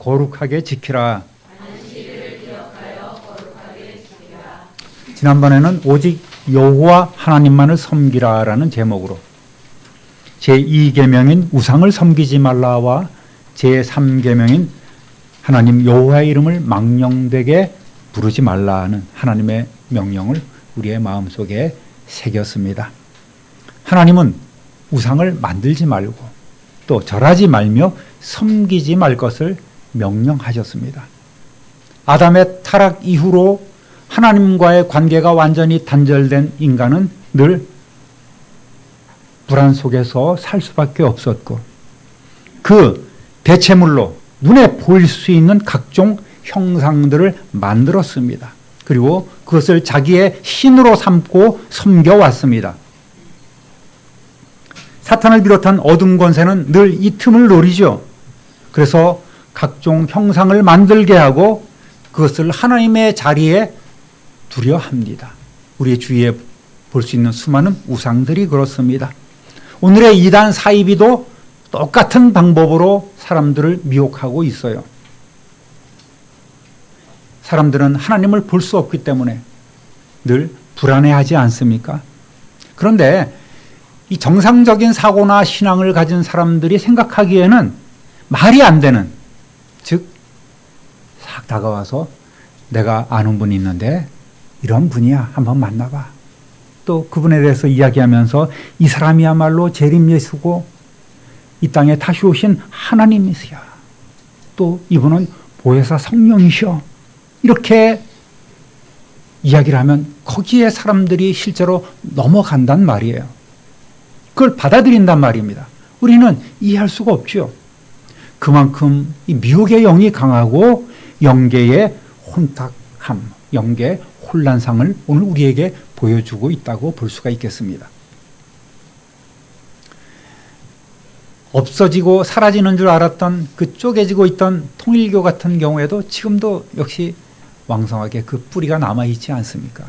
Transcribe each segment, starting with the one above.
거룩하게 지키라. 지난번에는 오직 여호와 하나님만을 섬기라라는 제목으로 제2계명인 우상을 섬기지 말라와 제3계명인 하나님 여호와의 이름을 망령되게 부르지 말라는 하나님의 명령을 우리의 마음속에 새겼습니다. 하나님은 우상을 만들지 말고 또 절하지 말며 섬기지 말 것을 명령하셨습니다. 아담의 타락 이후로 하나님과의 관계가 완전히 단절된 인간은 늘 불안 속에서 살 수밖에 없었고 그 대체물로 눈에 보일 수 있는 각종 형상들을 만들었습니다. 그리고 그것을 자기의 신으로 삼고 섬겨왔습니다. 사탄을 비롯한 어둠 권세는 늘 이 틈을 노리죠. 그래서 각종 형상을 만들게 하고 그것을 하나님의 자리에 두려 합니다. 우리의 주위에 볼 수 있는 수많은 우상들이 그렇습니다. 오늘의 이단 사이비도 똑같은 방법으로 사람들을 미혹하고 있어요. 사람들은 하나님을 볼 수 없기 때문에 늘 불안해하지 않습니까? 그런데 이 정상적인 사고나 신앙을 가진 사람들이 생각하기에는 말이 안 되는, 즉 싹 다가와서 내가 아는 분이 있는데 이런 분이야, 한번 만나봐. 또 그분에 대해서 이야기하면서 이 사람이야말로 재림 예수고 이 땅에 다시 오신 하나님이시야. 또 이분은 보혜사 성령이셔. 이렇게 이야기를 하면 거기에 사람들이 실제로 넘어간단 말이에요. 그걸 받아들인단 말입니다. 우리는 이해할 수가 없죠. 그만큼 이 미혹의 영이 강하고 영계의 혼탁함, 영계의 혼란상을 오늘 우리에게 보여주고 있다고 볼 수가 있겠습니다. 없어지고 사라지는 줄 알았던 그 쪼개지고 있던 통일교 같은 경우에도 지금도 역시 왕성하게 그 뿌리가 남아있지 않습니까?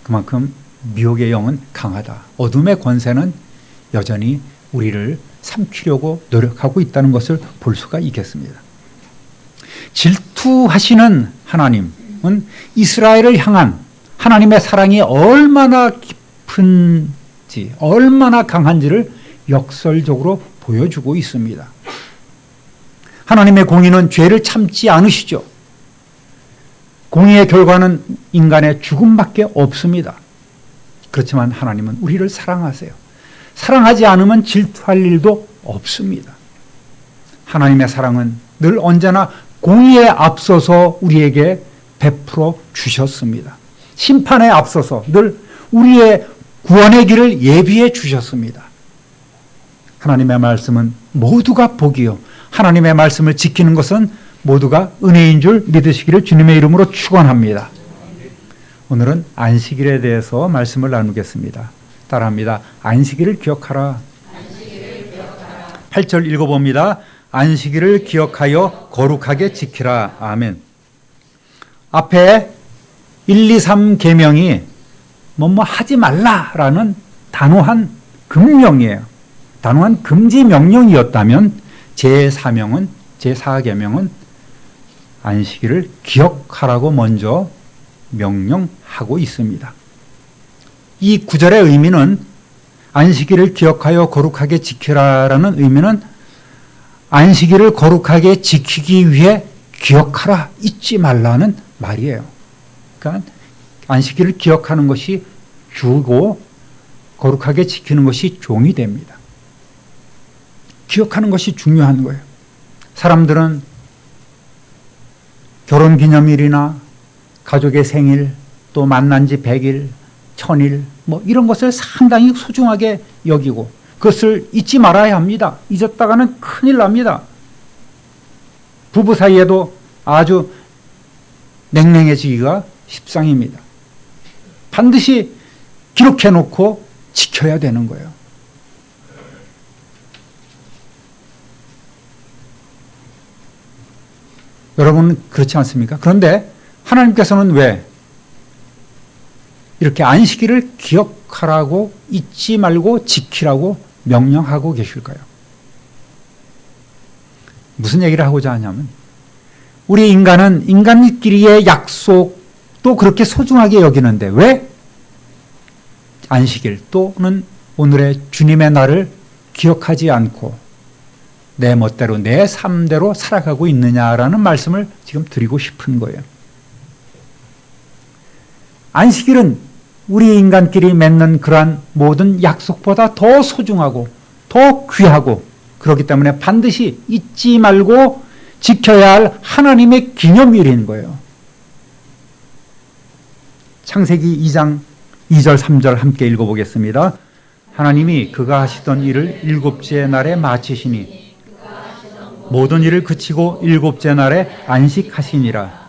그만큼 미혹의 영은 강하다. 어둠의 권세는 여전히 우리를 삼키려고 노력하고 있다는 것을 볼 수가 있겠습니다. 질투하시는 하나님은 이스라엘을 향한 하나님의 사랑이 얼마나 깊은지, 얼마나 강한지를 역설적으로 보여주고 있습니다. 하나님의 공의는 죄를 참지 않으시죠. 공의의 결과는 인간의 죽음밖에 없습니다. 그렇지만 하나님은 우리를 사랑하세요. 사랑하지 않으면 질투할 일도 없습니다. 하나님의 사랑은 늘 언제나 공의에 앞서서 우리에게 베풀어 주셨습니다. 심판에 앞서서 늘 우리의 구원의 길을 예비해 주셨습니다. 하나님의 말씀은 모두가 복이요. 하나님의 말씀을 지키는 것은 모두가 은혜인 줄 믿으시기를 주님의 이름으로 축원합니다. 오늘은 안식일에 대해서 말씀을 나누겠습니다. 따라합니다. 안식일을 기억하라. 8절 읽어봅니다. 안식일을 기억하여 거룩하게 지키라. 아멘. 앞에 1, 2, 3 계명이 뭐뭐 하지 말라라는 단호한 금명이에요. 단호한 금지 명령이었다면 제4계명은 안식일을 기억하라고 먼저 명령하고 있습니다. 이 구절의 의미는 안식일을 기억하여 거룩하게 지키라라는 의미는 안식일을 거룩하게 지키기 위해 기억하라, 잊지 말라는 말이에요. 그러니까 안식일을 기억하는 것이 주고 거룩하게 지키는 것이 종이 됩니다. 기억하는 것이 중요한 거예요. 사람들은 결혼기념일이나 가족의 생일, 또 만난 지 100일, 1000일 뭐 이런 것을 상당히 소중하게 여기고 그것을 잊지 말아야 합니다. 잊었다가는 큰일 납니다. 부부 사이에도 아주 냉랭해지기가 십상입니다. 반드시 기록해놓고 지켜야 되는 거예요. 여러분은 그렇지 않습니까? 그런데 하나님께서는 왜 이렇게 안식일을 기억하라고, 잊지 말고 지키라고 명령하고 계실까요? 무슨 얘기를 하고자 하냐면 우리 인간은 인간끼리의 약속도 그렇게 소중하게 여기는데 왜 안식일 또는 오늘의 주님의 날을 기억하지 않고 내 멋대로 내 삶대로 살아가고 있느냐라는 말씀을 지금 드리고 싶은 거예요. 안식일은 우리 인간끼리 맺는 그러한 모든 약속보다 더 소중하고 더 귀하고 그렇기 때문에 반드시 잊지 말고 지켜야 할 하나님의 기념일인 거예요. 창세기 2장 2절 3절 함께 읽어보겠습니다. 하나님이 그가 하시던 일을 일곱째 날에 마치시니 모든 일을 그치고 일곱째 날에 안식하시니라.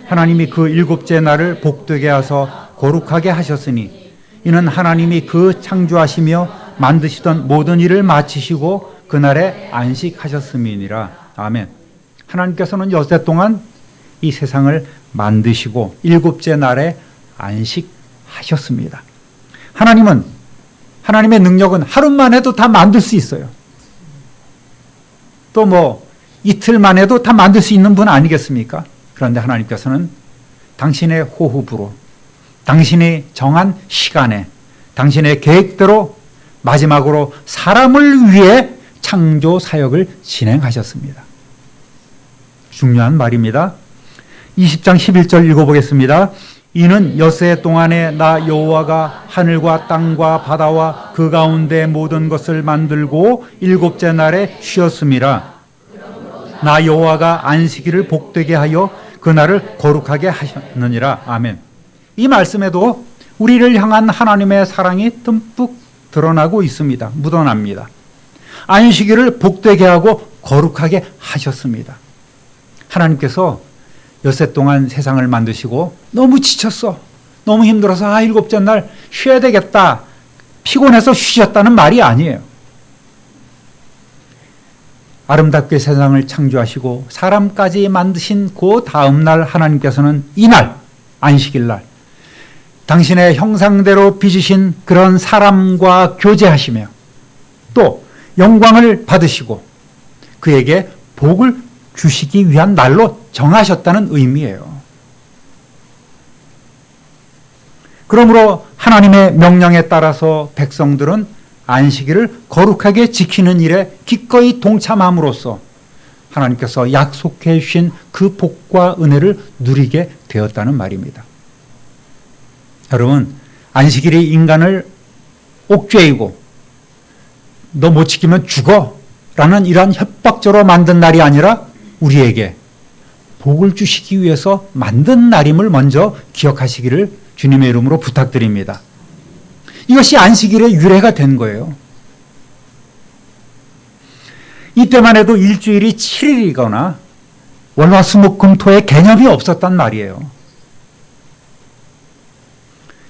하나님이 그 일곱째 날을 복되게 하사 거룩하게 하셨으니 이는 하나님이 그 창조하시며 만드시던 모든 일을 마치시고 그날에 안식하셨음이니라. 아멘. 하나님께서는 여세 동안 이 세상을 만드시고 일곱째 날에 안식하셨습니다. 하나님의 능력은 하루만 해도 다 만들 수 있어요. 또 뭐 이틀만 해도 다 만들 수 있는 분 아니겠습니까? 그런데 하나님께서는 당신의 호흡으로 당신이 정한 시간에 당신의 계획대로 마지막으로 사람을 위해 창조 사역을 진행하셨습니다. 중요한 말입니다. 20장 11절 읽어보겠습니다. 이는 엿새 동안에 나 여호와가 하늘과 땅과 바다와 그 가운데 모든 것을 만들고 일곱째 날에 쉬었음이라. 나 여호와가 안식일을 복되게 하여 그날을 거룩하게 하셨느니라. 아멘. 이 말씀에도 우리를 향한 하나님의 사랑이 듬뿍 드러나고 있습니다. 묻어납니다. 안식일을 복되게 하고 거룩하게 하셨습니다. 하나님께서 엿새 동안 세상을 만드시고 너무 지쳤어, 너무 힘들어서 일곱째 날 쉬어야 되겠다, 피곤해서 쉬셨다는 말이 아니에요. 아름답게 세상을 창조하시고 사람까지 만드신 그 다음 날 하나님께서는 이날 안식일 날 당신의 형상대로 빚으신 그런 사람과 교제하시며 또 영광을 받으시고 그에게 복을 주시기 위한 날로 정하셨다는 의미예요. 그러므로 하나님의 명령에 따라서 백성들은 안식일을 거룩하게 지키는 일에 기꺼이 동참함으로써 하나님께서 약속해 주신 그 복과 은혜를 누리게 되었다는 말입니다. 여러분, 안식일이 인간을 옥죄이고 너 못 지키면 죽어 라는 이러한 협박조로 만든 날이 아니라 우리에게 복을 주시기 위해서 만든 날임을 먼저 기억하시기를 주님의 이름으로 부탁드립니다. 이것이 안식일의 유래가 된 거예요. 이때만 해도 일주일이 7일이거나 월화수목금토의 개념이 없었단 말이에요.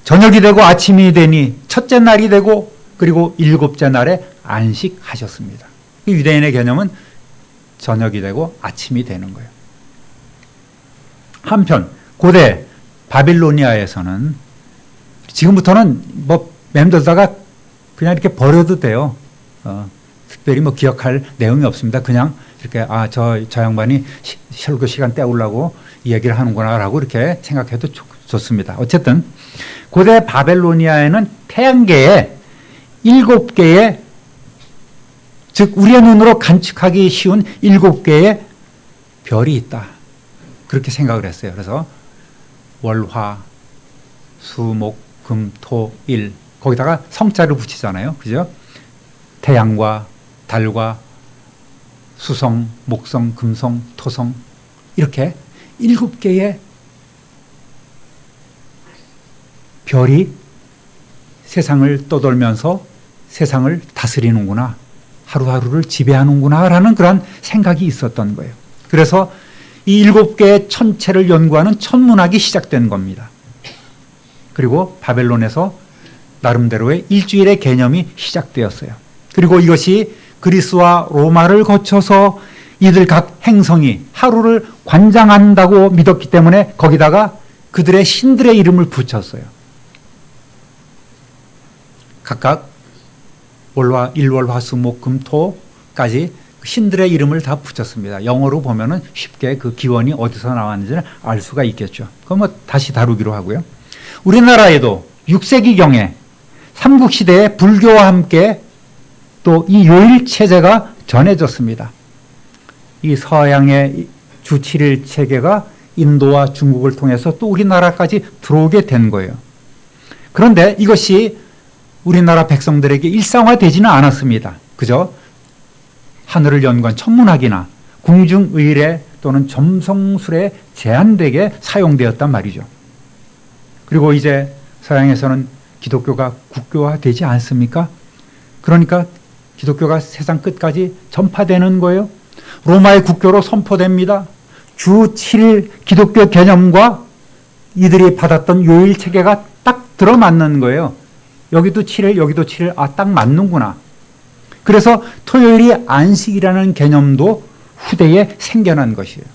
저녁이 되고 아침이 되니 첫째 날이 되고 그리고 일곱째 날에 안식하셨습니다. 유대인의 개념은 저녁이 되고 아침이 되는 거예요. 한편 고대 바빌로니아에서는 지금부터는 뭐 맴돌다가 그냥 이렇게 버려도 돼요. 특별히 뭐 기억할 내용이 없습니다. 그냥 이렇게 저 양반이 설교 시간 때우려고 이 얘기를 하는구나라고 이렇게 생각해도 좋습니다. 어쨌든 고대 바벨로니아에는 태양계에 7개의 즉 우리의 눈으로 관측하기 쉬운 7개의 별이 있다. 그렇게 생각을 했어요. 그래서 월화, 수, 목, 금, 토, 일 거기다가 성자를 붙이잖아요. 그죠? 태양과 달과 수성, 목성, 금성, 토성 이렇게 7개의 별이 세상을 떠돌면서 세상을 다스리는구나. 하루하루를 지배하는구나 라는 그런 생각이 있었던 거예요. 그래서 이 7개의 천체를 연구하는 천문학이 시작된 겁니다. 그리고 바벨론에서 나름대로의 일주일의 개념이 시작되었어요. 그리고 이것이 그리스와 로마를 거쳐서 이들 각 행성이 하루를 관장한다고 믿었기 때문에 거기다가 그들의 신들의 이름을 붙였어요. 각각 월화, 일월, 화수, 목, 금, 토까지 신들의 이름을 다 붙였습니다. 영어로 보면은 쉽게 그 기원이 어디서 나왔는지를 알 수가 있겠죠. 그건 뭐 다시 다루기로 하고요. 우리나라에도 6세기경에 삼국시대에 불교와 함께 또 이 요일 체제가 전해졌습니다. 이 서양의 주 7일 체계가 인도와 중국을 통해서 또 우리나라까지 들어오게 된 거예요. 그런데 이것이 우리나라 백성들에게 일상화되지는 않았습니다. 그저 하늘을 연구한 천문학이나 궁중의례 또는 점성술에 제한되게 사용되었단 말이죠. 그리고 이제 서양에서는 기독교가 국교화되지 않습니까? 그러니까 기독교가 세상 끝까지 전파되는 거예요. 로마의 국교로 선포됩니다. 주 7일 기독교 개념과 이들이 받았던 요일 체계가 딱 들어맞는 거예요. 여기도 7일, 여기도 7일, 딱 맞는구나. 그래서 토요일이 안식이라는 개념도 후대에 생겨난 것이에요.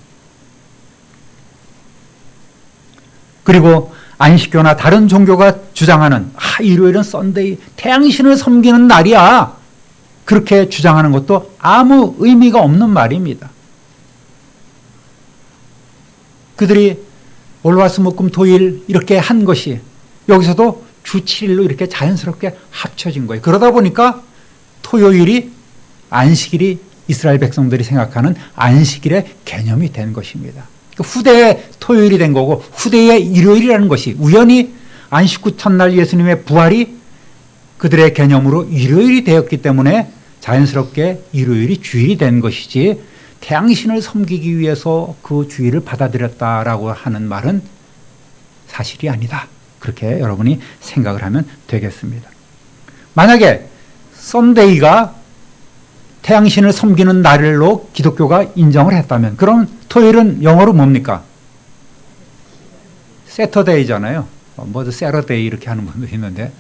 그리고 안식교나 다른 종교가 주장하는 일요일은 썬데이, 태양신을 섬기는 날이야. 그렇게 주장하는 것도 아무 의미가 없는 말입니다. 그들이 월화수목금토일 이렇게 한 것이 여기서도 주 7일로 이렇게 자연스럽게 합쳐진 거예요. 그러다 보니까 토요일이 안식일이 이스라엘 백성들이 생각하는 안식일의 개념이 된 것입니다. 후대의 토요일이 된 거고 후대의 일요일이라는 것이 우연히 안식 후 첫날 예수님의 부활이 그들의 개념으로 일요일이 되었기 때문에 자연스럽게 일요일이 주일이 된 것이지 태양신을 섬기기 위해서 그 주일을 받아들였다라고 하는 말은 사실이 아니다. 그렇게 여러분이 생각을 하면 되겠습니다. 만약에 썬데이가 태양신을 섬기는 날로 기독교가 인정을 했다면 그럼 토요일은 영어로 뭡니까? 세터데이잖아요. 뭐도 세러데이 이렇게 하는 분도 있는데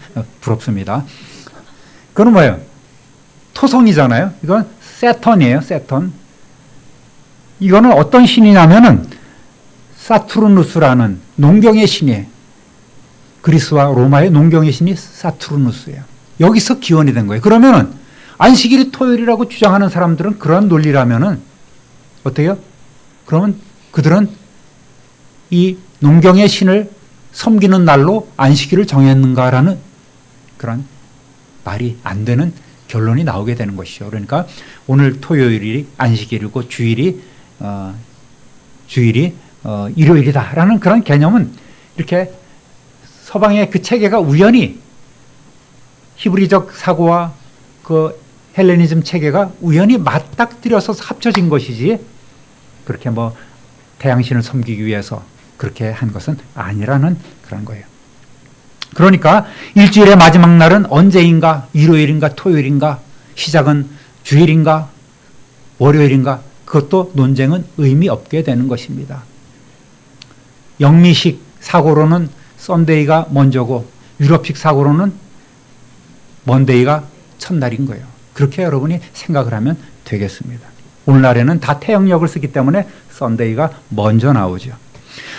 부럽습니다. 그건 뭐예요? 토성이잖아요. 이건 세턴이에요. 세턴. 이거는 어떤 신이냐면은 사투르누스라는 농경의 신이에요. 그리스와 로마의 농경의 신이 사투르누스예요. 여기서 기원이 된 거예요. 그러면은 안식일이 토요일이라고 주장하는 사람들은 그런 논리라면은 어때요? 그러면 그들은 이 농경의 신을 섬기는 날로 안식일을 정했는가라는 그런 말이 안 되는 결론이 나오게 되는 것이죠. 그러니까 오늘 토요일이 안식일이고 주일이 일요일이다라는 그런 개념은 이렇게 서방의 그 체계가 우연히 히브리적 사고와 그 헬레니즘 체계가 우연히 맞닥뜨려서 합쳐진 것이지 그렇게 뭐 태양신을 섬기기 위해서 그렇게 한 것은 아니라는 그런 거예요. 그러니까 일주일의 마지막 날은 언제인가? 일요일인가? 토요일인가? 시작은 주일인가? 월요일인가? 그것도 논쟁은 의미 없게 되는 것입니다. 영미식 사고로는 썬데이가 먼저고 유럽식 사고로는 먼데이가 첫날인 거예요. 그렇게 여러분이 생각을 하면 되겠습니다. 오늘날에는 다 태영력을 쓰기 때문에 썬데이가 먼저 나오죠.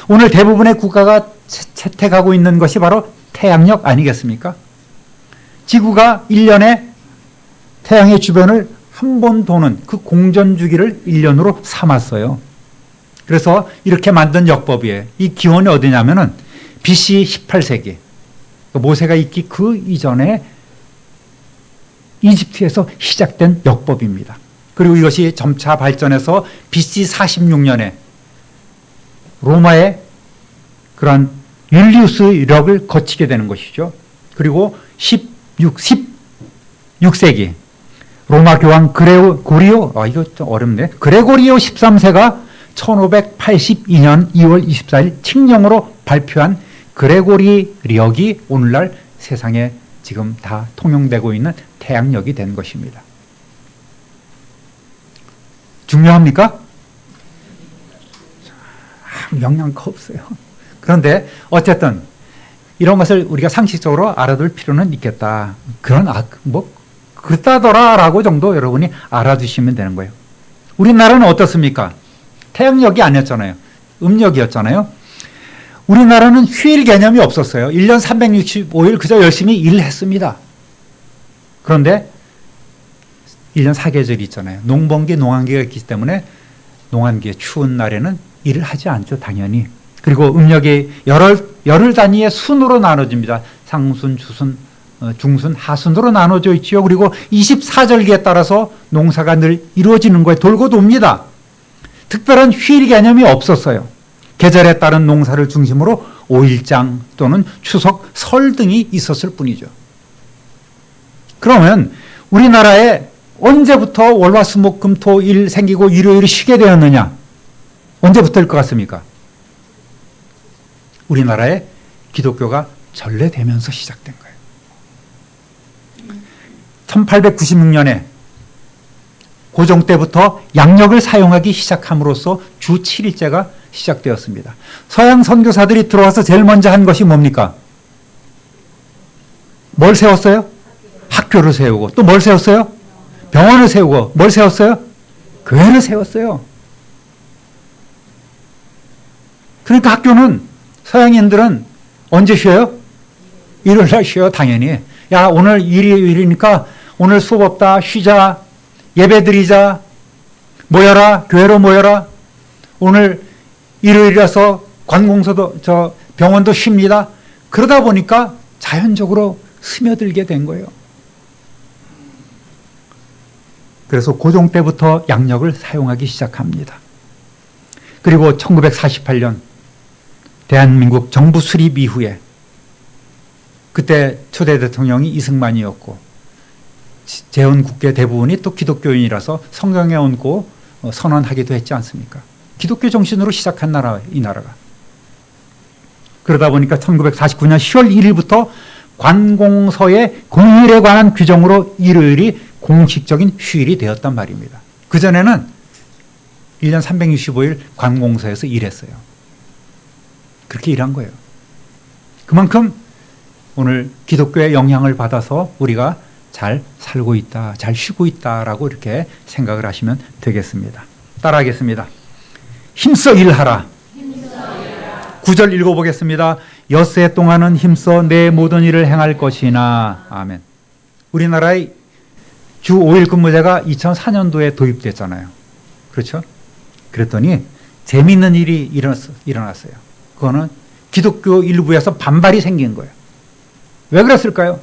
오늘 대부분의 국가가 채택하고 있는 것이 바로 태양력 아니겠습니까? 지구가 1년에 태양의 주변을 한 번 도는 그 공전 주기를 1년으로 삼았어요. 그래서 이렇게 만든 역법이에요. 이 기원이 어디냐면은 BC 18세기 모세가 있기 그 이전에 이집트에서 시작된 역법입니다. 그리고 이것이 점차 발전해서 BC 46년에 로마의 그런 율리우스력을 거치게 되는 것이죠. 그리고 16세기 로마 교황 이거 좀 어렵네. 그레고리오 13세가 1582년 2월 24일 칙령으로 발표한 그레고리력이 오늘날 세상에 지금 다 통용되고 있는 태양력이 된 것입니다. 중요합니까? 영향가 없어요. 그런데 어쨌든 이런 것을 우리가 상식적으로 알아둘 필요는 있겠다. 그렇다더라라고 정도 여러분이 알아두시면 되는 거예요. 우리나라는 어떻습니까? 태양력이 아니었잖아요. 음력이었잖아요. 우리나라는 휴일 개념이 없었어요. 1년 365일 그저 열심히 일했습니다. 그런데 1년 4계절이 있잖아요. 농번기, 농한기가 있기 때문에 농한기에 추운 날에는 일을 하지 않죠, 당연히. 그리고 음력이 열흘 단위의 순으로 나눠집니다. 상순, 주순, 중순, 하순으로 나눠져 있지요. 그리고 24절기에 따라서 농사가 늘 이루어지는 거에 돌고 돕니다. 특별한 휴일 개념이 없었어요. 계절에 따른 농사를 중심으로 5일장 또는 추석, 설 등이 있었을 뿐이죠. 그러면 우리나라에 언제부터 월화수목금토일 생기고 일요일이 쉬게 되었느냐? 언제부터일 것 같습니까? 우리나라에 기독교가 전래되면서 시작된 거예요. 1896년에 고종 때부터 양력을 사용하기 시작함으로써 주 7일제가 시작되었습니다. 서양 선교사들이 들어와서 제일 먼저 한 것이 뭡니까? 뭘 세웠어요? 학교를 세우고 또 뭘 세웠어요? 병원을 세우고 뭘 세웠어요? 교회를 세웠어요. 그러니까 학교는 서양인들은 언제 쉬어요? 일요일 날 쉬어요, 당연히. 야, 오늘 일요일이니까 오늘 수업 없다, 쉬자, 예배 드리자, 모여라, 교회로 모여라. 오늘 일요일이라서 관공서도, 병원도 쉽니다. 그러다 보니까 자연적으로 스며들게 된 거예요. 그래서 고종 때부터 양력을 사용하기 시작합니다. 그리고 1948년 대한민국 정부 수립 이후에 그때 초대 대통령이 이승만이었고 재헌 국회 대부분이 또 기독교인이라서 성경에 얹고 선언하기도 했지 않습니까? 기독교 정신으로 시작한 나라, 이 나라가. 그러다 보니까 1949년 10월 1일부터 관공서의 공휴일에 관한 규정으로 일요일이 공식적인 휴일이 되었단 말입니다. 그전에는 1년 365일 관공서에서 일했어요. 그렇게 일한 거예요. 그만큼 오늘 기독교의 영향을 받아서 우리가 잘 살고 있다, 잘 쉬고 있다라고 이렇게 생각을 하시면 되겠습니다. 따라하겠습니다. 힘써 일하라. 9절 읽어보겠습니다. 엿새 동안은 힘써 내 모든 일을 행할 것이나. 아멘. 우리나라의 주 5일 근무제가 2004년도에 도입됐잖아요. 그렇죠? 그랬더니 재미있는 일이 일어났어요. 그거는 기독교 일부에서 반발이 생긴 거예요. 왜 그랬을까요?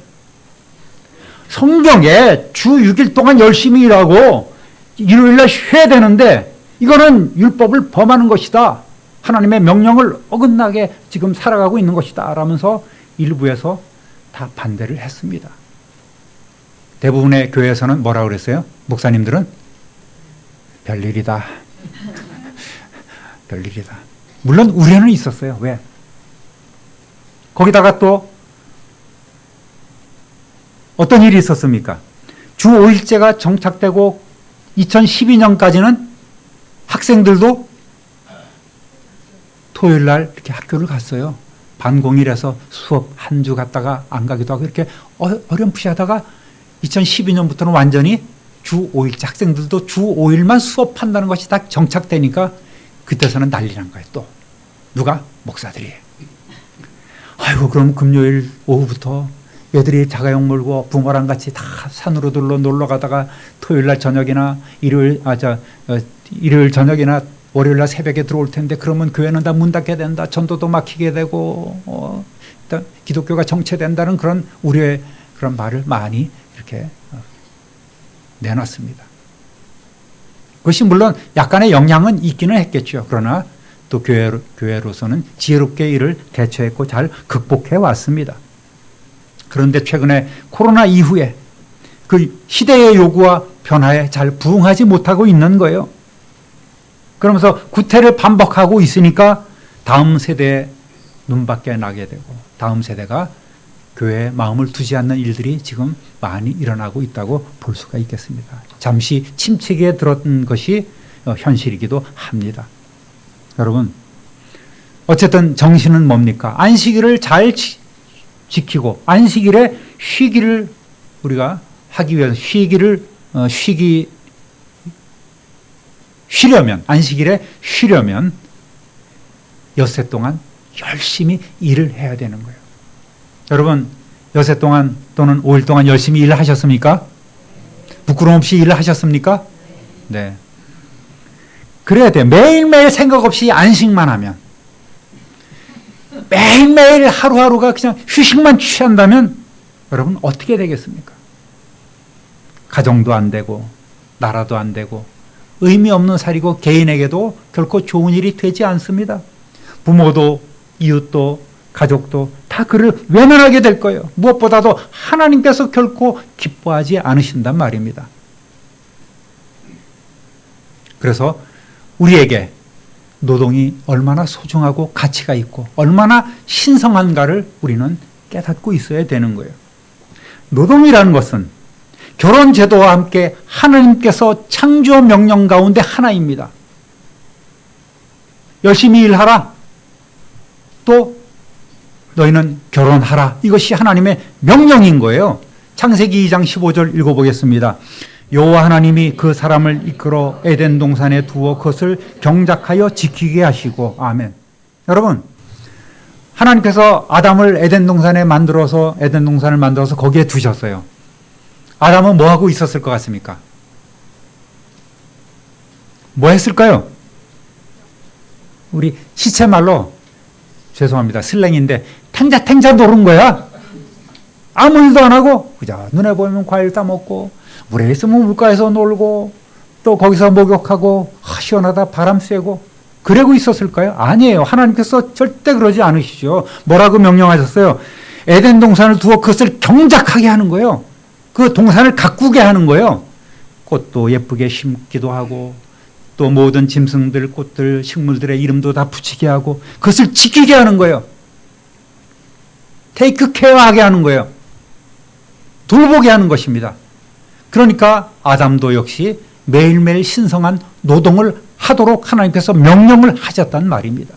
성경에 주 6일 동안 열심히 일하고 일요일날 쉬어야 되는데 이거는 율법을 범하는 것이다. 하나님의 명령을 어긋나게 지금 살아가고 있는 것이다. 라면서 일부에서 다 반대를 했습니다. 대부분의 교회에서는 뭐라고 그랬어요? 목사님들은 별일이다. 별일이다. 물론 우려는 있었어요. 왜? 거기다가 또 어떤 일이 있었습니까? 주 5일제가 정착되고 2012년까지는 학생들도 토요일 날 이렇게 학교를 갔어요. 반공일에서 수업 한 주 갔다가 안 가기도 하고 이렇게 어렴풋이 하다가 2012년부터는 완전히 주 5일째 학생들도 주 5일만 수업한다는 것이 다 정착되니까 그때서는 난리 난 거예요. 또 누가? 목사들이. 아이고 그럼 금요일 오후부터 애들이 자가용 몰고 부모랑 같이 다 산으로 놀러 가다가 토요일 날 저녁이나 일요일 저녁이나 월요일 날 새벽에 들어올 텐데 그러면 교회는 다 문 닫게 된다. 전도도 막히게 되고 일단 기독교가 정체된다는 그런 우려의 그런 말을 많이 이렇게 내놨습니다. 그것이 물론 약간의 영향은 있기는 했겠죠. 그러나 또 교회로서는 지혜롭게 이를 대처했고 잘 극복해 왔습니다. 그런데 최근에 코로나 이후에 그 시대의 요구와 변화에 잘 부응하지 못하고 있는 거예요. 그러면서 구태를 반복하고 있으니까 다음 세대에 눈밖에 나게 되고 다음 세대가 교회에 마음을 두지 않는 일들이 지금 많이 일어나고 있다고 볼 수가 있겠습니다. 잠시 침체기에 들었던 것이 현실이기도 합니다. 여러분, 어쨌든 정신은 뭡니까? 안식일을 잘 지키고 안식일에 쉬기를 우리가 하기 위해서 쉬려면 안식일에 쉬려면 엿새 동안 열심히 일을 해야 되는 거예요. 여러분 엿새 동안 또는 5일 동안 열심히 일을 하셨습니까? 부끄러움 없이 일을 하셨습니까? 네. 그래야 돼요. 매일매일 생각 없이 안식만 하면, 매일매일 하루하루가 그냥 휴식만 취한다면 여러분 어떻게 되겠습니까? 가정도 안 되고 나라도 안 되고 의미 없는 살이고 개인에게도 결코 좋은 일이 되지 않습니다. 부모도 이웃도 가족도 다 그를 외면하게 될 거예요. 무엇보다도 하나님께서 결코 기뻐하지 않으신단 말입니다. 그래서 우리에게 노동이 얼마나 소중하고 가치가 있고 얼마나 신성한가를 우리는 깨닫고 있어야 되는 거예요. 노동이라는 것은 결혼 제도와 함께 하나님께서 창조 명령 가운데 하나입니다. 열심히 일하라. 또 너희는 결혼하라. 이것이 하나님의 명령인 거예요. 창세기 2장 15절 읽어보겠습니다. 여호와 하나님이 그 사람을 이끌어 에덴 동산에 두어 그것을 경작하여 지키게 하시고. 아멘. 여러분, 하나님께서 아담을 에덴 동산을 만들어서 거기에 두셨어요. 아담은 뭐 하고 있었을 것 같습니까? 뭐 했을까요? 우리 시체말로, 죄송합니다, 슬랭인데 탱자 노는 거야. 아무 일도 안 하고 그저 눈에 보이면 과일 따먹고 물에 있으면 물가에서 놀고 또 거기서 목욕하고 시원하다 바람 쐬고 그러고 있었을까요? 아니에요. 하나님께서 절대 그러지 않으시죠. 뭐라고 명령하셨어요? 에덴 동산을 두어 그것을 경작하게 하는 거예요. 그 동산을 가꾸게 하는 거예요. 꽃도 예쁘게 심기도 하고 또 모든 짐승들, 꽃들, 식물들의 이름도 다 붙이게 하고 그것을 지키게 하는 거예요. 테이크 케어하게 하는 거예요. 돌보게 하는 것입니다. 그러니까 아담도 역시 매일매일 신성한 노동을 하도록 하나님께서 명령을 하셨단 말입니다.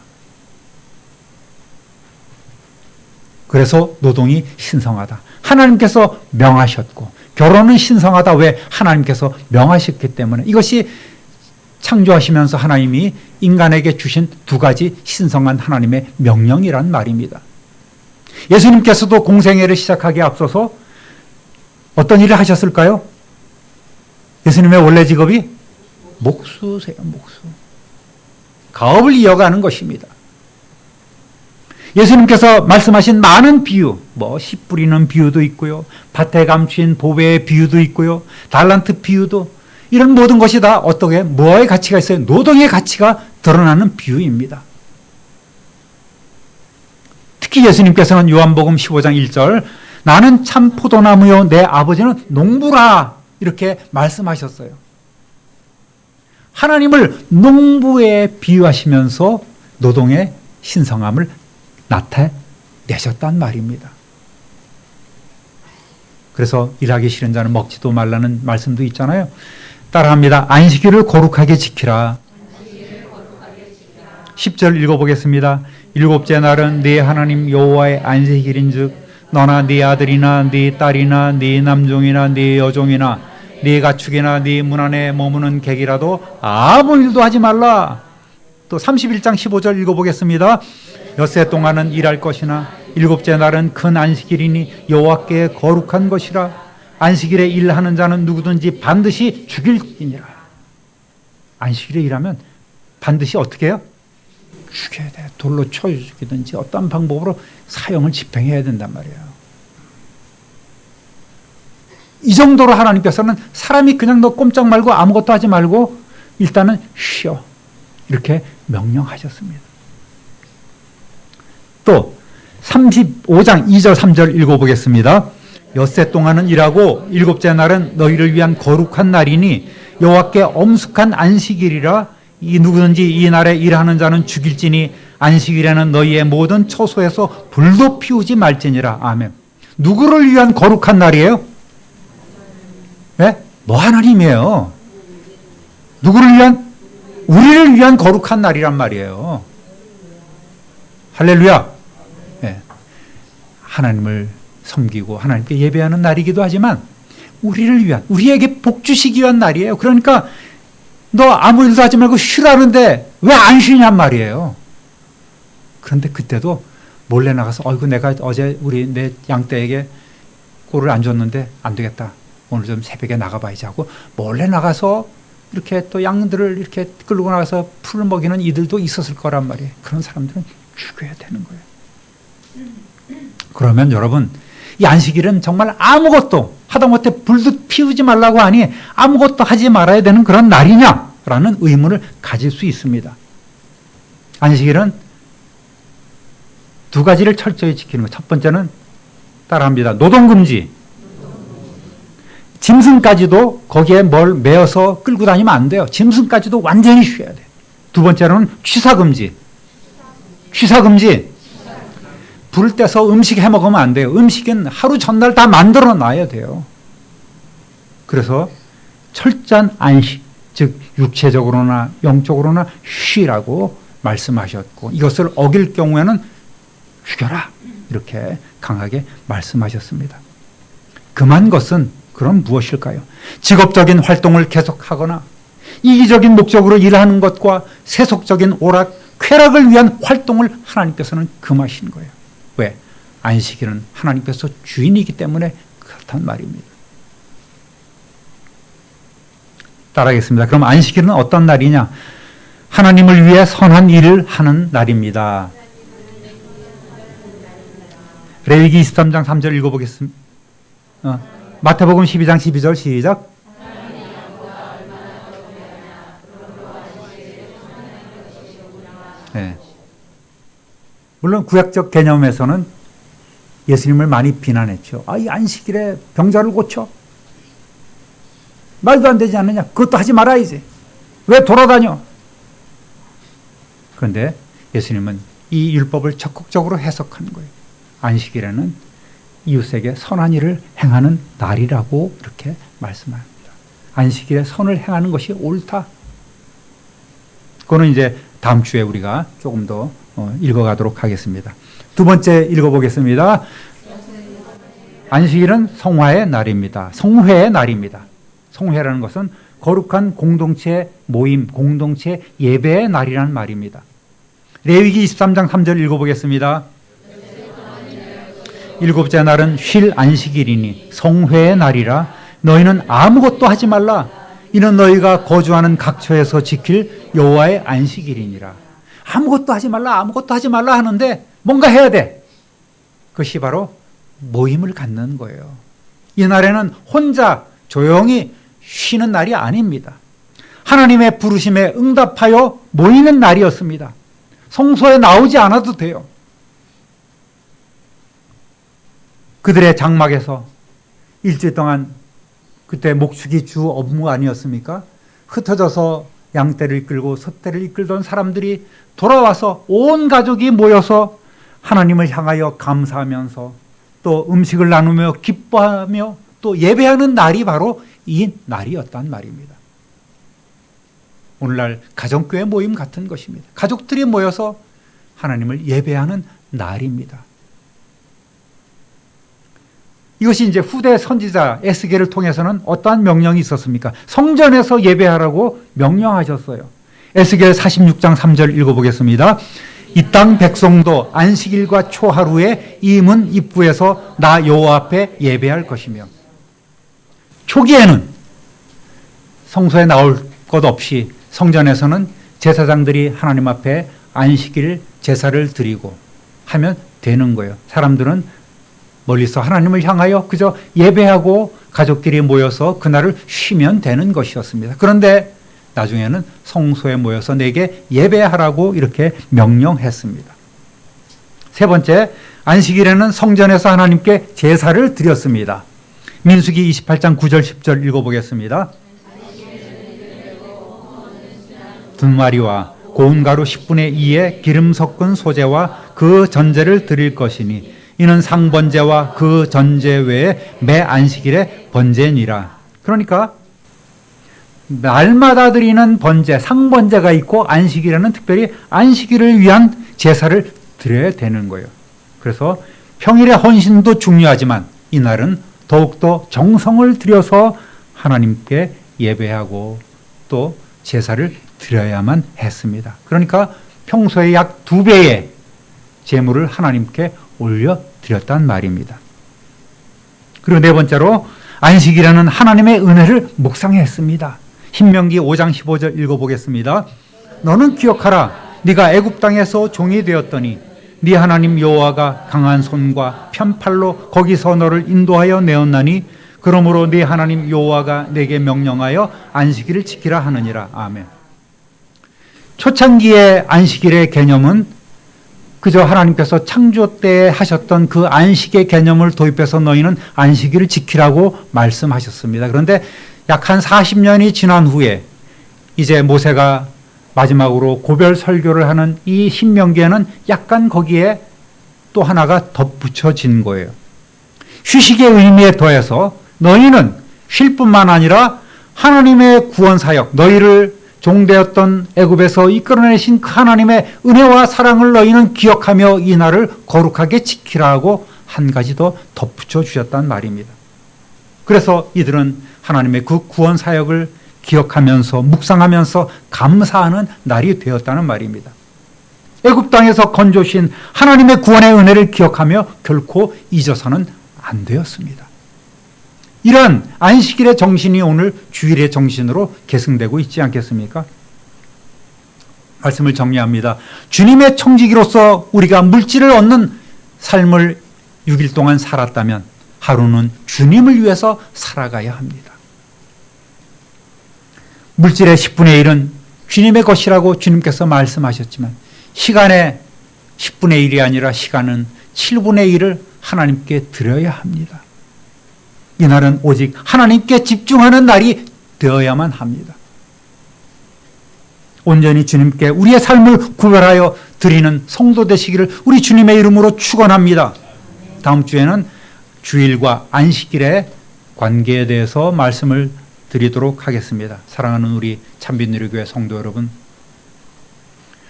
그래서 노동이 신성하다. 하나님께서 명하셨고 결혼은 신성하다. 왜? 하나님께서 명하셨기 때문에. 이것이 창조하시면서 하나님이 인간에게 주신 두 가지 신성한 하나님의 명령이란 말입니다. 예수님께서도 공생애를 시작하기에 앞서서 어떤 일을 하셨을까요? 예수님의 원래 직업이 목수세요. 목수. 가업을 이어가는 것입니다. 예수님께서 말씀하신 많은 비유, 씨 뿌리는 비유도 있고요, 밭에 감춘 보배의 비유도 있고요, 달란트 비유도, 이런 모든 것이 다 어떻게, 뭐의 가치가 있어요? 노동의 가치가 드러나는 비유입니다. 특히 예수님께서는 요한복음 15장 1절, 나는 참 포도나무요 내 아버지는 농부라, 이렇게 말씀하셨어요. 하나님을 농부에 비유하시면서 노동의 신성함을 나타내셨단 말입니다. 그래서 일하기 싫은 자는 먹지도 말라는 말씀도 있잖아요. 따라합니다. 안식일을 거룩하게 지키라. 10절 읽어보겠습니다. 일곱째 날은 네 하나님 여호와의 안식일인즉 너나 네 아들이나 네 딸이나 네 남종이나 네 여종이나 네 가축이나 네 문 안에 머무는 객이라도 아무 일도 하지 말라. 또 31장 15절 읽어보겠습니다. 엿새 동안은 일할 것이나 일곱째 날은 큰 안식일이니 여호와께 거룩한 것이라. 안식일에 일하는 자는 누구든지 반드시 죽일지니라. 안식일에 일하면 반드시 어떻게 해요? 죽여야 돼. 돌로 쳐 죽이든지 어떤 방법으로 사형을 집행해야 된단 말이에요. 이 정도로 하나님께서는 사람이 그냥 너 꼼짝 말고 아무것도 하지 말고 일단은 쉬어. 이렇게 명령하셨습니다. 또 35장 2절 3절 읽어보겠습니다. 엿새 동안은 일하고 일곱째 날은 너희를 위한 거룩한 날이니 여호와께 엄숙한 안식일이라. 이 누구든지 이 날에 일하는 자는 죽일지니 안식일에는 너희의 모든 처소에서 불도 피우지 말지니라. 아멘. 누구를 위한 거룩한 날이에요? 네? 뭐 하나님이에요. 누구를 위한? 우리를 위한 거룩한 날이란 말이에요. 할렐루야. 네. 하나님을 섬기고 하나님께 예배하는 날이기도 하지만 우리를 위한, 우리에게 복 주시기 위한 날이에요. 그러니까 너 아무 일도 하지 말고 쉬라는데 왜 안 쉬냔 말이에요. 그런데 그때도 몰래 나가서 내가 어제 내 양떼에게 꼴을 안 줬는데 안 되겠다. 오늘 좀 새벽에 나가봐야지 하고 몰래 나가서 이렇게 또 양들을 이렇게 끌고 나가서 풀을 먹이는 이들도 있었을 거란 말이에요. 그런 사람들은 죽여야 되는 거예요. 그러면 여러분, 이 안식일은 정말 아무것도 하다못해 불도 피우지 말라고 하니 아무것도 하지 말아야 되는 그런 날이냐라는 의문을 가질 수 있습니다. 안식일은 두 가지를 철저히 지키는 것. 첫 번째는 따라합니다. 노동금지. 짐승까지도 거기에 뭘 메어서 끌고 다니면 안 돼요. 짐승까지도 완전히 쉬어야 돼요. 두 번째로는 취사금지. 취사금지. 불 떼서 음식 해 먹으면 안 돼요. 음식은 하루 전날 다 만들어 놔야 돼요. 그래서 철저한 안식, 즉 육체적으로나 영적으로나 쉬라고 말씀하셨고, 이것을 어길 경우에는 죽여라, 이렇게 강하게 말씀하셨습니다. 금한 것은 그럼 무엇일까요? 직업적인 활동을 계속하거나 이기적인 목적으로 일하는 것과 세속적인 오락, 쾌락을 위한 활동을 하나님께서는 금하신 거예요. 왜? 안식일은 하나님께서 주인이기 때문에 그렇단 말입니다. 따라하겠습니다. 그럼 안식일은 어떤 날이냐? 하나님을 위해 선한 일을 하는 날입니다. 레위기 23장 3절 읽어보겠습니다. 마태복음 12장 12절 시작. 네. 물론 구약적 개념에서는 예수님을 많이 비난했죠. 이 안식일에 병자를 고쳐? 말도 안 되지 않느냐? 그것도 하지 말아야지. 왜 돌아다녀? 그런데 예수님은 이 율법을 적극적으로 해석하는 거예요. 안식일에는 이웃에게 선한 일을 행하는 날이라고 이렇게 말씀합니다. 안식일에 선을 행하는 것이 옳다. 그거는 이제 다음 주에 우리가 조금 더 읽어가도록 하겠습니다. 두 번째 읽어보겠습니다. 안식일은 성화의 날입니다. 성회의 날입니다. 성회라는 것은 거룩한 공동체 모임, 공동체 예배의 날이라는 말입니다. 레위기 23장 3절 읽어보겠습니다. 일곱째 날은 쉴 안식일이니 성회의 날이라 너희는 아무것도 하지 말라. 이는 너희가 거주하는 각처에서 지킬 여호와의 안식일이니라. 아무것도 하지 말라, 아무것도 하지 말라 하는데 뭔가 해야 돼. 그것이 바로 모임을 갖는 거예요. 이 날에는 혼자 조용히 쉬는 날이 아닙니다. 하나님의 부르심에 응답하여 모이는 날이었습니다. 성소에 나오지 않아도 돼요. 그들의 장막에서 일주일 동안 그때 목축이 주 업무 아니었습니까? 흩어져서 양떼를 이끌고 숫떼를 이끌던 사람들이 돌아와서 온 가족이 모여서 하나님을 향하여 감사하면서 또 음식을 나누며 기뻐하며 또 예배하는 날이 바로 이 날이었단 말입니다. 오늘날 가정교회 모임 같은 것입니다. 가족들이 모여서 하나님을 예배하는 날입니다. 이것이 이제 후대 선지자 에스겔을 통해서는 어떠한 명령이 있었습니까? 성전에서 예배하라고 명령하셨어요. 에스겔 46장 3절 읽어보겠습니다. 이 땅 백성도 안식일과 초하루에 이 문 입구에서 나 여호와 앞에 예배할 것이며, 초기에는 성소에 나올 것 없이 성전에서는 제사장들이 하나님 앞에 안식일 제사를 드리고 하면 되는 거예요. 사람들은 멀리서 하나님을 향하여 그저 예배하고 가족끼리 모여서 그날을 쉬면 되는 것이었습니다. 그런데 나중에는 성소에 모여서 내게 예배하라고 이렇게 명령했습니다. 세 번째, 안식일에는 성전에서 하나님께 제사를 드렸습니다. 민수기 28장 9절 10절 읽어보겠습니다. 두 마리와 고운 가루 10분의 2의 기름 섞은 소재와 그 전제를 드릴 것이니 이는 상번제와 그 전제 외에 매 안식일의 번제니라. 그러니까 날마다 드리는 번제, 상번제가 있고 안식일에는 특별히 안식일을 위한 제사를 드려야 되는 거예요. 그래서 평일의 헌신도 중요하지만 이날은 더욱더 정성을 들여서 하나님께 예배하고 또 제사를 드려야만 했습니다. 그러니까 평소에 약 2배의 제물을 하나님께 올려드렸단 말입니다. 그리고 네 번째로 안식이라는 하나님의 은혜를 묵상했습니다. 신명기 5장 15절 읽어보겠습니다. 너는 기억하라. 네가 애굽 땅에서 종이 되었더니 네 하나님 여호와가 강한 손과 편팔로 거기서 너를 인도하여 내었나니 그러므로 네 하나님 여호와가 내게 명령하여 안식일을 지키라 하느니라. 아멘. 초창기의 안식일의 개념은 그저 하나님께서 창조 때에 하셨던 그 안식의 개념을 도입해서 너희는 안식일을 지키라고 말씀하셨습니다. 그런데 약 한 40년이 지난 후에 이제 모세가 마지막으로 고별 설교를 하는 이 신명기에는 약간 거기에 또 하나가 덧붙여진 거예요. 휴식의 의미에 더해서 너희는 쉴 뿐만 아니라 하나님의 구원 사역, 너희를 종되었던 애굽에서 이끌어내신 그 하나님의 은혜와 사랑을 너희는 기억하며 이 날을 거룩하게 지키라고 한 가지 더 덧붙여 주셨단 말입니다. 그래서 이들은 하나님의 그 구원 사역을 기억하면서 묵상하면서 감사하는 날이 되었다는 말입니다. 애굽 땅에서 건져오신 하나님의 구원의 은혜를 기억하며 결코 잊어서는 안 되었습니다. 이런 안식일의 정신이 오늘 주일의 정신으로 계승되고 있지 않겠습니까? 말씀을 정리합니다. 주님의 청지기로서 우리가 물질을 얻는 삶을 6일 동안 살았다면 하루는 주님을 위해서 살아가야 합니다. 물질의 10분의 1은 주님의 것이라고 주님께서 말씀하셨지만 시간의 10분의 1이 아니라 시간은 7분의 1을 하나님께 드려야 합니다. 이 날은 오직 하나님께 집중하는 날이 되어야만 합니다. 온전히 주님께 우리의 삶을 구별하여 드리는 성도 되시기를 우리 주님의 이름으로 축원합니다. 다음 주에는 주일과 안식일의 관계에 대해서 말씀을 드리도록 하겠습니다. 사랑하는 우리 참빛누리교회 성도 여러분,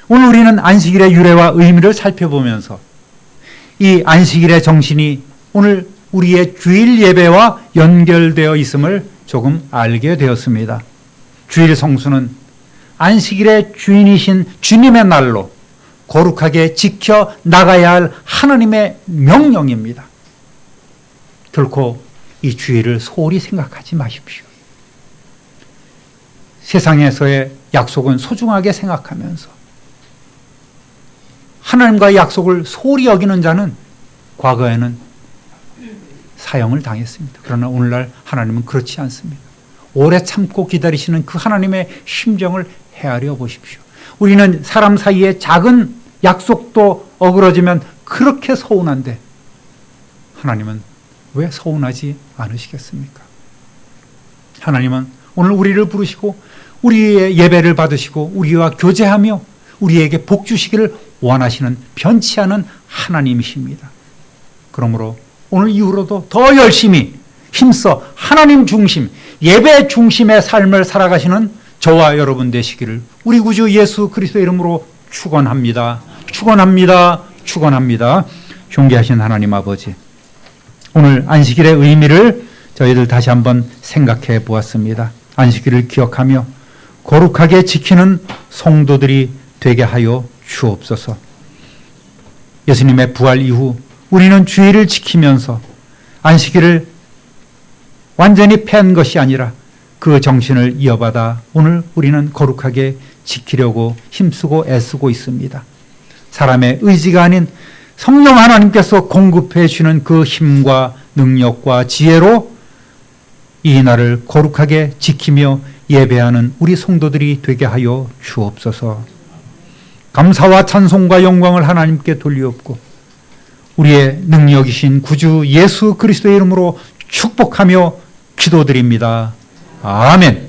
오늘 우리는 안식일의 유래와 의미를 살펴보면서 이 안식일의 정신이 오늘 우리의 주일 예배와 연결되어 있음을 조금 알게 되었습니다. 주일 성수는 안식일의 주인이신 주님의 날로 거룩하게 지켜 나가야 할 하나님의 명령입니다. 결코 이 주일을 소홀히 생각하지 마십시오. 세상에서의 약속은 소중하게 생각하면서 하나님과의 약속을 소홀히 여기는 자는 과거에는 사형을 당했습니다. 그러나 오늘날 하나님은 그렇지 않습니다. 오래 참고 기다리시는 그 하나님의 심정을 헤아려 보십시오. 우리는 사람 사이에 작은 약속도 어그러지면 그렇게 서운한데 하나님은 왜 서운하지 않으시겠습니까? 하나님은 오늘 우리를 부르시고 우리의 예배를 받으시고 우리와 교제하며 우리에게 복 주시기를 원하시는 변치 않은 하나님이십니다. 그러므로 오늘 이후로도 더 열심히 힘써 하나님 중심, 예배 중심의 삶을 살아가시는 저와 여러분 되시기를 우리 구주 예수 그리스도의 이름으로 축원합니다. 축원합니다. 축원합니다. 존귀하신 하나님 아버지, 오늘 안식일의 의미를 저희들 다시 한번 생각해 보았습니다. 안식일을 기억하며 거룩하게 지키는 성도들이 되게 하여 주옵소서. 예수님의 부활 이후 우리는 주일을 지키면서 안식일을 완전히 폐한 것이 아니라 그 정신을 이어받아 오늘 우리는 거룩하게 지키려고 힘쓰고 애쓰고 있습니다. 사람의 의지가 아닌 성령 하나님께서 공급해 주는 그 힘과 능력과 지혜로 이 날을 거룩하게 지키며 예배하는 우리 성도들이 되게 하여 주옵소서. 감사와 찬송과 영광을 하나님께 돌리옵고 우리의 능력이신 구주 예수 그리스도의 이름으로 축복하며 기도드립니다. 아멘.